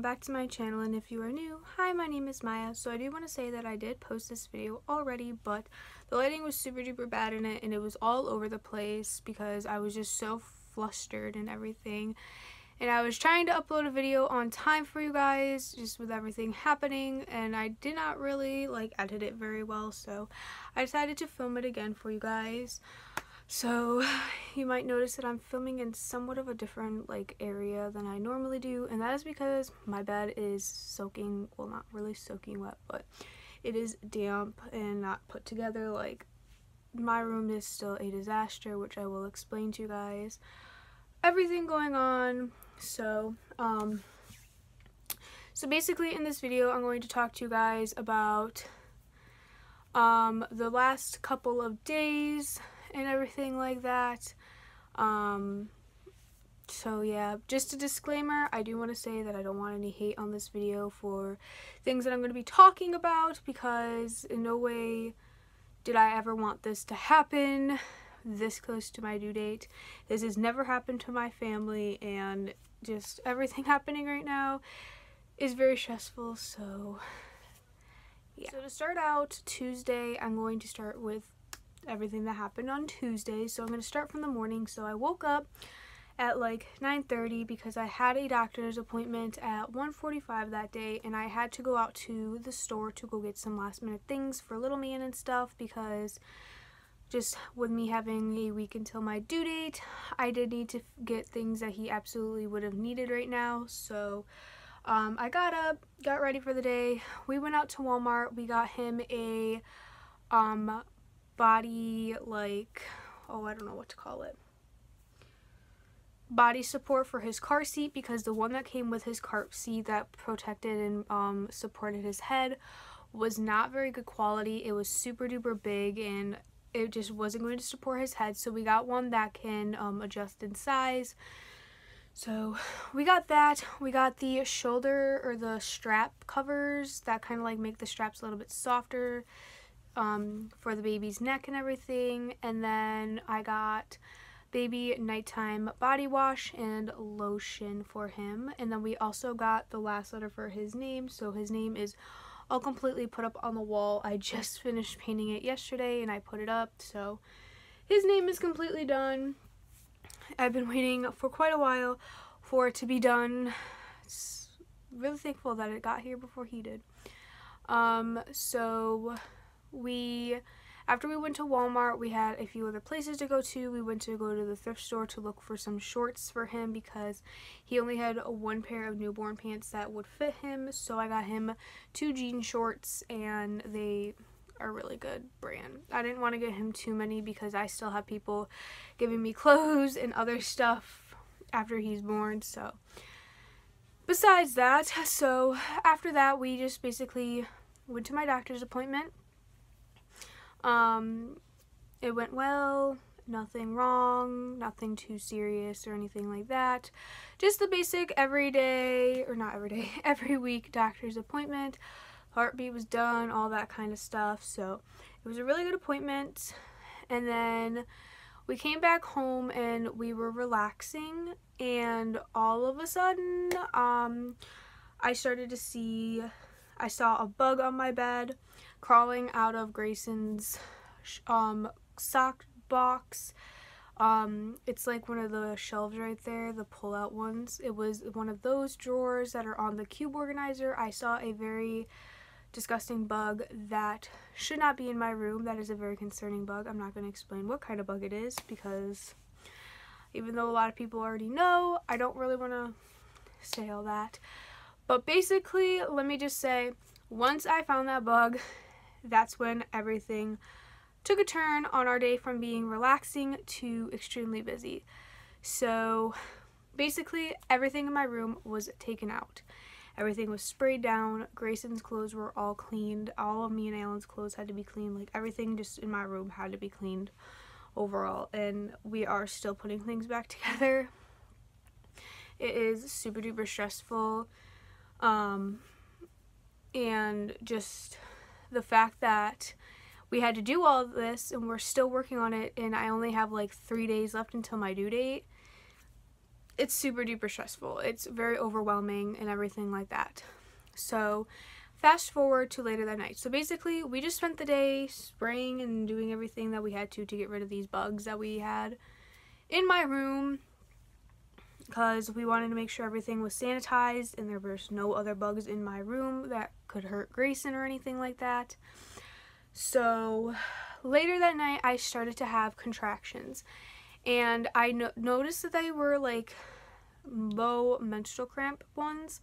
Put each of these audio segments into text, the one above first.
back to my channel, and if you are new, hi, my name is Maya. So I do want to say that I did post this video already, but the lighting was super duper bad in it and it was all over the place because I was just so flustered and everything. And I was trying to upload a video on time for you guys, just with everything happening, and I did not really edit it very well, so I decided to film it again for you guys. So you might notice that I'm filming in somewhat of a different area than I normally do, and that is because my bed is soaking, well, not really soaking wet, but it is damp and not put together. My room is still a disaster, which I will explain to you guys. Everything going on. So basically in this video I'm going to talk to you guys about the last couple of days and everything like that. So yeah, just a disclaimer, I do want to say that I don't want any hate on this video for things that I'm going to be talking about, because in no way did I ever want this to happen this close to my due date. This has never happened to my family, and just everything happening right now is very stressful. So yeah. So to start out, Tuesday, I'm going to start with everything that happened on Tuesday. So I'm going to start from the morning. So I woke up at 9:30 because I had a doctor's appointment at 1:45 that day, and I had to go out to the store to go get some last minute things for little man and stuff, because just with me having a week until my due date, I did need to get things that he absolutely would have needed right now. So I got up, got ready for the day. We went out to Walmart. We got him a body, I don't know what to call it, body support for his car seat, because the one that came with his car seat that protected and supported his head was not very good quality. It was super duper big and it just wasn't going to support his head. So we got one that can adjust in size. So we got that. We got the shoulder or the strap covers that kind of make the straps a little bit softer for the baby's neck and everything. And then I got baby nighttime body wash and lotion for him. And then we also got the last letter for his name. So his name is all completely put up on the wall. I just finished painting it yesterday and I put it up. So his name is completely done. I've been waiting for quite a while for it to be done. Really thankful that it got here before he did. So after we went to Walmart, we had a few other places to go to. We went to go to the thrift store to look for some shorts for him, because he only had one pair of newborn pants that would fit him. So I got him 2 jean shorts, and they are really good brand. I didn't want to get him too many because I still have people giving me clothes and other stuff after he's born. So besides that, so after that, we just basically went to my doctor's appointment. It went well, nothing wrong, nothing too serious or anything like that. Just the basic every week doctor's appointment. Heartbeat was done, all that kind of stuff. So it was a really good appointment. And then we came back home and we were relaxing, and all of a sudden I saw a bug on my bed crawling out of Grayson's sock box. It's one of the shelves right there, the pull-out ones. It was one of those drawers that are on the cube organizer. I saw a very disgusting bug that should not be in my room. That is a very concerning bug. I'm not going to explain what kind of bug it is, because even though a lot of people already know, I don't really want to say all that. But basically, let me just say, once I found that bug, that's when everything took a turn on our day, from being relaxing to extremely busy. So basically everything in my room was taken out. Everything was sprayed down. Grayson's clothes were all cleaned. All of me and Alan's clothes had to be cleaned. Everything just in my room had to be cleaned overall. And we are still putting things back together. It is super duper stressful. And just the fact that we had to do all of this and we're still working on it, and I only have 3 days left until my due date, it's super duper stressful. It's very overwhelming and everything like that. So fast forward to later that night. So basically we just spent the day spraying and doing everything that we had to get rid of these bugs that we had in my room, because we wanted to make sure everything was sanitized and there was no other bugs in my room that could hurt Grayson or anything like that. So later that night I started to have contractions, and I noticed that they were like low menstrual cramp ones.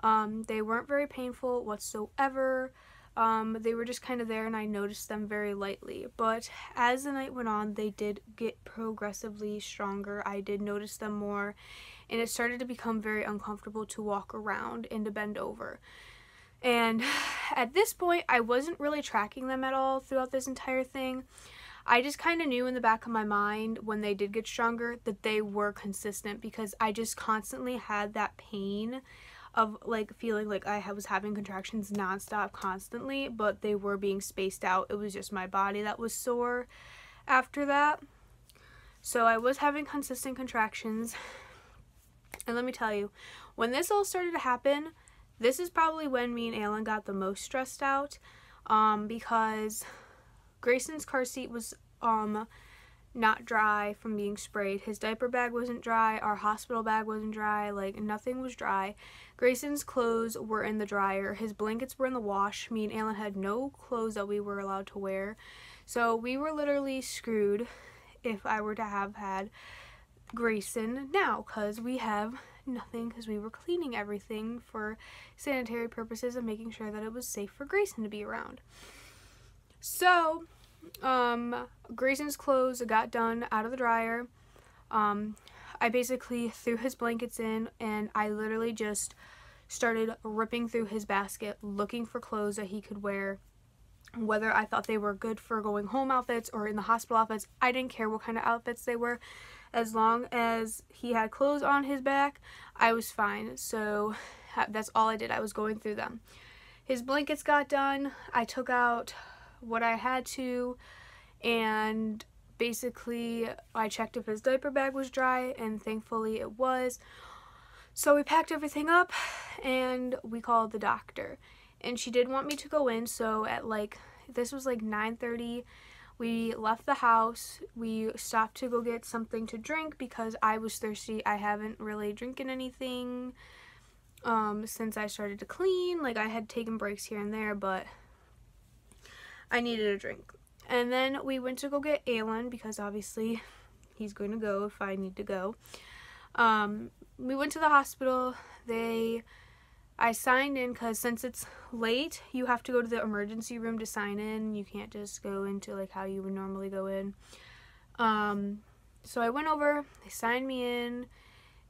They weren't very painful whatsoever. They were just kind of there, and I noticed them very lightly. But as the night went on, they did get progressively stronger. I did notice them more, and it started to become very uncomfortable to walk around and to bend over. And at this point, I wasn't really tracking them at all throughout this entire thing. I just kind of knew in the back of my mind when they did get stronger that they were consistent, because I just constantly had that pain of like feeling like I was having contractions nonstop constantly, but they were being spaced out. It was just my body that was sore after that. So I was having consistent contractions. And let me tell you, when this all started to happen, this is probably when me and Aylin got the most stressed out, because Grayson's car seat was not dry from being sprayed. His diaper bag wasn't dry. Our hospital bag wasn't dry. Like, nothing was dry. Grayson's clothes were in the dryer. His blankets were in the wash. Me and Aylin had no clothes that we were allowed to wear. So we were literally screwed if I were to have had Grayson now, because we have nothing, because we were cleaning everything for sanitary purposes and making sure that it was safe for Grayson to be around. So Grayson's clothes got done out of the dryer. I basically threw his blankets in, and I literally just started ripping through his basket looking for clothes that he could wear, whether I thought they were good for going home outfits or in the hospital outfits. I didn't care what kind of outfits they were. As long as he had clothes on his back, I was fine. So that's all I did. I was going through them. His blankets got done. I took out what I had to, and basically I checked if his diaper bag was dry, and thankfully it was. So we packed everything up and we called the doctor, and she did want me to go in. So at this was 9:30, we left the house. We stopped to go get something to drink because I was thirsty. I haven't really drinking anything since I started to clean. I had taken breaks here and there, but I needed a drink. And then we went to go get Aylin, because obviously he's going to go if I need to go. We went to the hospital. I signed in, because since it's late, you have to go to the emergency room to sign in. You can't just go into how you would normally go in. So I went over, they signed me in,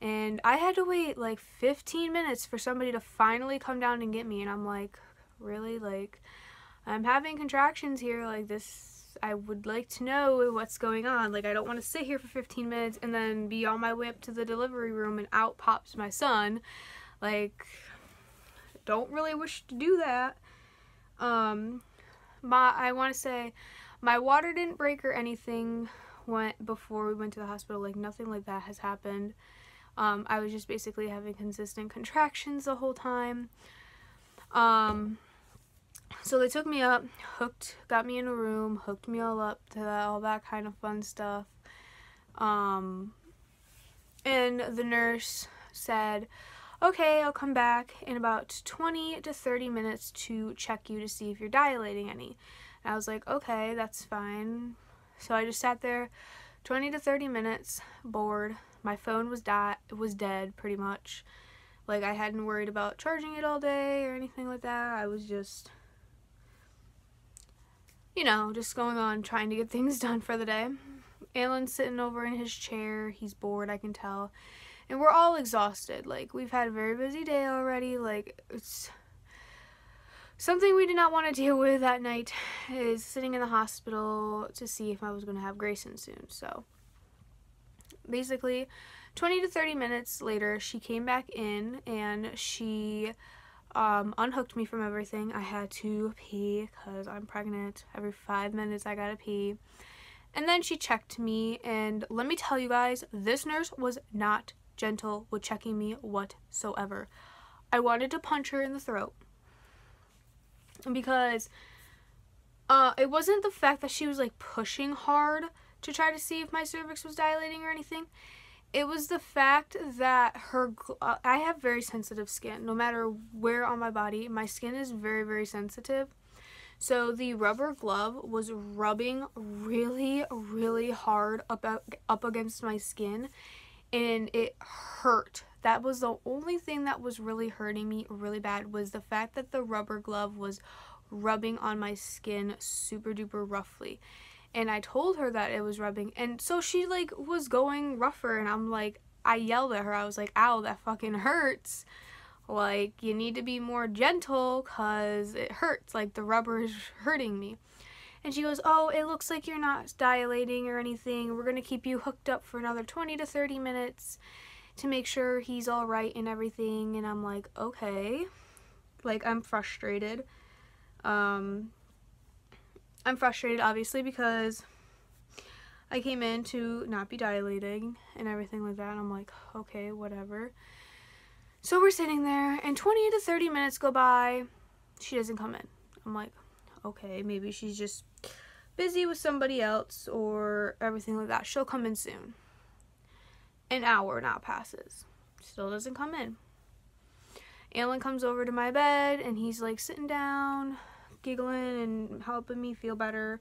and I had to wait 15 minutes for somebody to finally come down and get me. And I'm like, really? I'm having contractions here, this, I would like to know what's going on. I don't want to sit here for 15 minutes and then be on my way up to the delivery room and out pops my son. Don't really wish to do that. I want to say my water didn't break or anything before we went to the hospital. Nothing like that has happened. I was just basically having consistent contractions the whole time. So they took me up, got me in a room, hooked me all up to all that kind of fun stuff. And the nurse said, okay, I'll come back in about 20 to 30 minutes to check you to see if you're dilating any. And I was like, okay, that's fine. So I just sat there 20 to 30 minutes, bored. My phone was dead, pretty much. I hadn't worried about charging it all day or anything like that. I was just, just going on trying to get things done for the day. Aylin's sitting over in his chair. He's bored, I can tell. And we're all exhausted. We've had a very busy day already. It's something we did not want to deal with that night, is sitting in the hospital to see if I was going to have Grayson soon. So basically 20 to 30 minutes later, she came back in and she unhooked me from everything. I had to pee because I'm pregnant. Every 5 minutes I gotta pee. And then she checked me, and let me tell you guys, this nurse was not gentle with checking me whatsoever. I wanted to punch her in the throat because it wasn't the fact that she was like pushing hard to try to see if my cervix was dilating or anything. It was the fact that I have very sensitive skin. No matter where on my body, my skin is very, very sensitive. So the rubber glove was rubbing really, really hard up against my skin, and it hurt. That was the only thing that was really hurting me really bad, was the fact that the rubber glove was rubbing on my skin super duper roughly. And I told her that it was rubbing, and so she like was going rougher, and I'm like, I yelled at her. I was like, ow, that fucking hurts. Like, you need to be more gentle because it hurts. Like, the rubber is hurting me. And she goes, oh, it looks like you're not dilating or anything. We're going to keep you hooked up for another 20 to 30 minutes to make sure he's all right and everything. And I'm like, okay. Like, I'm frustrated. I'm frustrated, obviously, because I came in to not be dilating and everything like that. And I'm like, okay, whatever. So we're sitting there, and 20 to 30 minutes go by. She doesn't come in. I'm like, okay, maybe she's just busy with somebody else or everything like that. She'll come in soon. An hour now passes. Still doesn't come in. Alan comes over to my bed, and he's like sitting down, giggling and helping me feel better,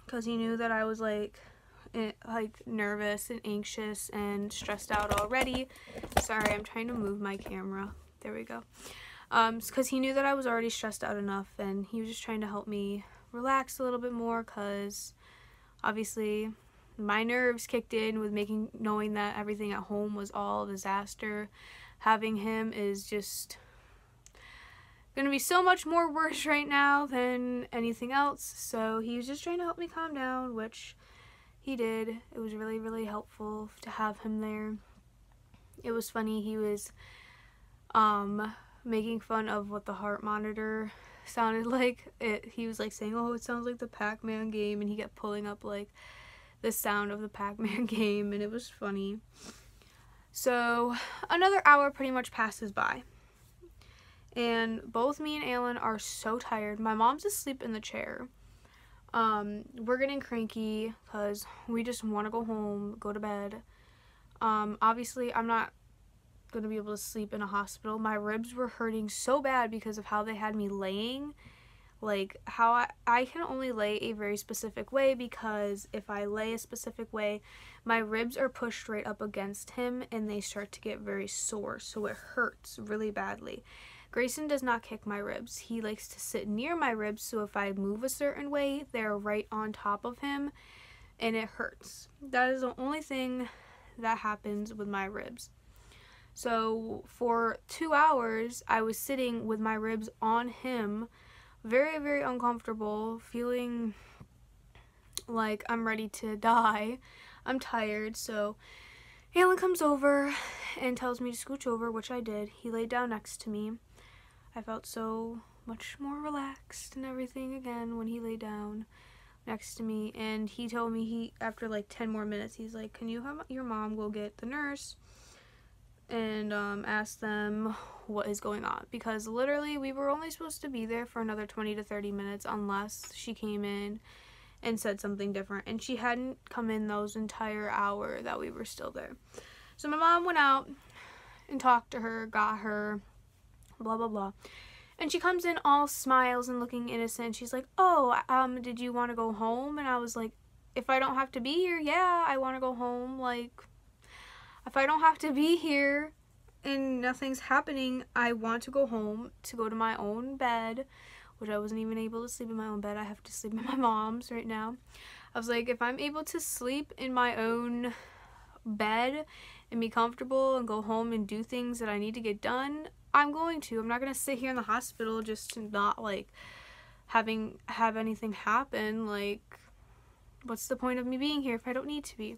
because he knew that I was like nervous and anxious and stressed out already. Sorry, I'm trying to move my camera. There we go. Because he knew that I was already stressed out enough, and he was just trying to help me relax a little bit more, because obviously my nerves kicked in with knowing that everything at home was all a disaster. Having him is just gonna be so much more worse right now than anything else. So he was just trying to help me calm down, which he did. It was really, really helpful to have him there. It was funny. He was making fun of what the heart monitor sounded like. He was like saying, oh, it sounds like the Pac-Man game, and he kept pulling up like the sound of the Pac-Man game, and it was funny. So another hour pretty much passes by, and both me and Alan are so tired. My mom's asleep in the chair. We're getting cranky because we just want to go home, go to bed. Obviously, I'm not going to be able to sleep in a hospital. My ribs were hurting so bad because of how they had me laying. Like, how I can only lay a very specific way, because if I lay a specific way, my ribs are pushed right up against him, and they start to get very sore, so it hurts really badly. Grayson does not kick my ribs. He likes to sit near my ribs, so if I move a certain way, they're right on top of him, and it hurts. That is the only thing that happens with my ribs. So for 2 hours, I was sitting with my ribs on him, very, very uncomfortable, feeling like I'm ready to die. I'm tired, so Alan comes over and tells me to scooch over, which I did. He laid down next to me. I felt so much more relaxed and everything again when he lay down next to me, and he told me after like 10 more minutes, he's like, can you have your mom go get the nurse and ask them what is going on, because literally we were only supposed to be there for another 20 to 30 minutes unless she came in and said something different, and she hadn't come in those entire hour that we were still there. So my mom went out and talked to her, got her, blah blah blah, and she comes in all smiles and looking innocent. She's like, oh, did you want to go home? And I was like, if I don't have to be here, yeah, I want to go home. Like, if I don't have to be here and nothing's happening, I want to go home, to go to my own bed, which I wasn't even able to sleep in my own bed. I have to sleep in my mom's right now. I was like, if I'm able to sleep in my own bed and be comfortable and go home and do things that I need to get done, I'm going to. I'm not going to sit here in the hospital just to not, like, have anything happen. Like, what's the point of me being here if I don't need to be?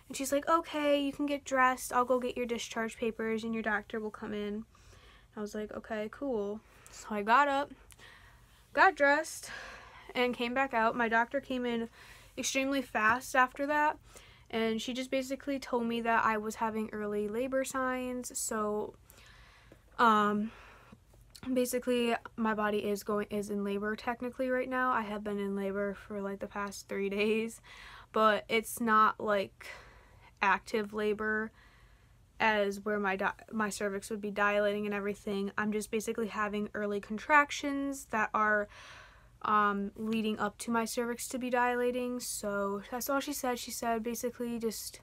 And she's like, okay, you can get dressed. I'll go get your discharge papers and your doctor will come in. I was like, okay, cool. So I got up, got dressed, and came back out. My doctor came in extremely fast after that, and she just basically told me that I was having early labor signs. So basically my body is in labor technically right now. I have been in labor for like the past 3 days, but it's not like active labor as where my cervix would be dilating and everything. I'm just basically having early contractions that are leading up to my cervix to be dilating. So that's all she said. She said basically just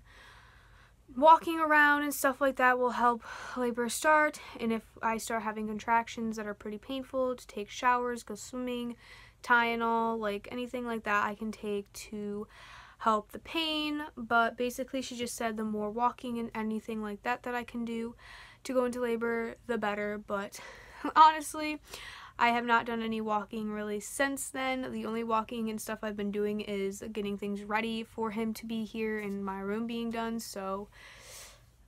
walking around and stuff like that will help labor start, and if I start having contractions that are pretty painful, to take showers, go swimming, Tylenol, like anything like that I can take to help the pain. But basically she just said the more walking and anything like that that I can do to go into labor, the better. But honestly, I have not done any walking really since then. The only walking and stuff I've been doing is getting things ready for him to be here and my room being done. So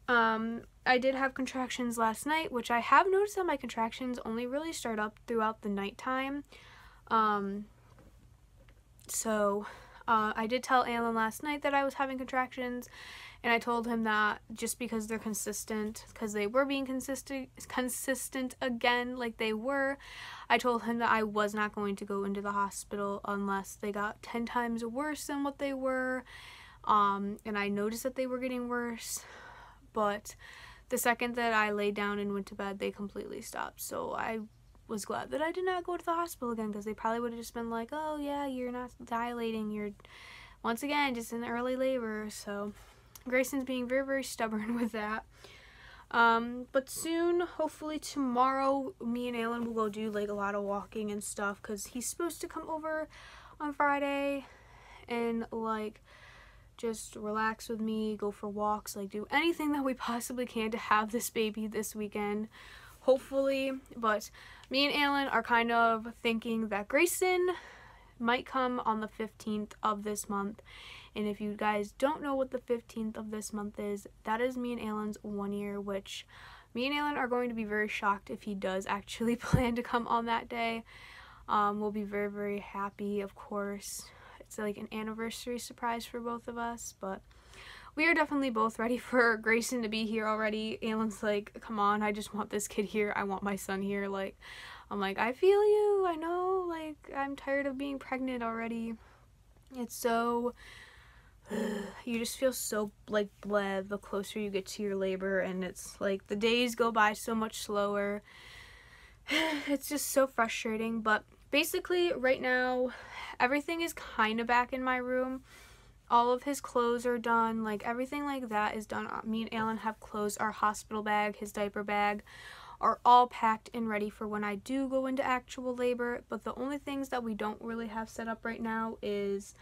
I did have contractions last night, which I have noticed that my contractions only really start up throughout the nighttime. I did tell Alan last night that I was having contractions, and I told him that just because they're consistent, because they were being consistent again like they were, I told him that I was not going to go into the hospital unless they got 10 times worse than what they were. And I noticed that they were getting worse, but the second that I laid down and went to bed, they completely stopped. So I was glad that I did not go to the hospital again, because they probably would have just been like, oh yeah, you're not dilating, you're once again just in early labor. So Grayson's being very, very stubborn with that. But soon, hopefully tomorrow, me and Alan will go do like a lot of walking and stuff, because he's supposed to come over on Friday and like just relax with me, go for walks, like do anything that we possibly can to have this baby this weekend, hopefully. But me and Alan are kind of thinking that Grayson might come on the 15th of this month. And if you guys don't know what the 15th of this month is, that is me and Alan's 1 year, which me and Alan are going to be very shocked if he does actually plan to come on that day. We'll be very, very happy, of course. It's like an anniversary surprise for both of us, but we are definitely both ready for Grayson to be here already. Alan's like, come on, I just want this kid here. I want my son here. Like, I'm like, I feel you. I know. Like, I'm tired of being pregnant already. It's so, you just feel so like bleh the closer you get to your labor, and it's like the days go by so much slower. It's just so frustrating. But basically right now everything is kind of back in my room. All of his clothes are done, like everything like that is done. Me and Alan have clothes, our hospital bag, his diaper bag are all packed and ready for when I do go into actual labor. But the only things that we don't really have set up right now is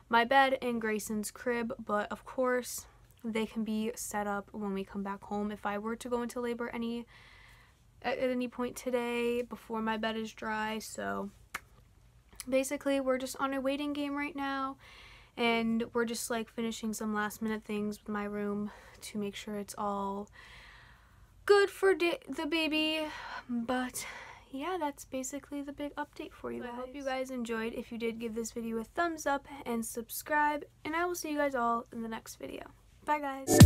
my bed and Grayson's crib, but of course they can be set up when we come back home if I were to go into labor at any point today before my bed is dry. So basically we're just on a waiting game right now, and we're just like finishing some last minute things with my room to make sure it's all good for the baby. But yeah, that's basically the big update for you guys. I hope you guys enjoyed. If you did, give this video a thumbs up and subscribe, and I will see you guys all in the next video. Bye guys.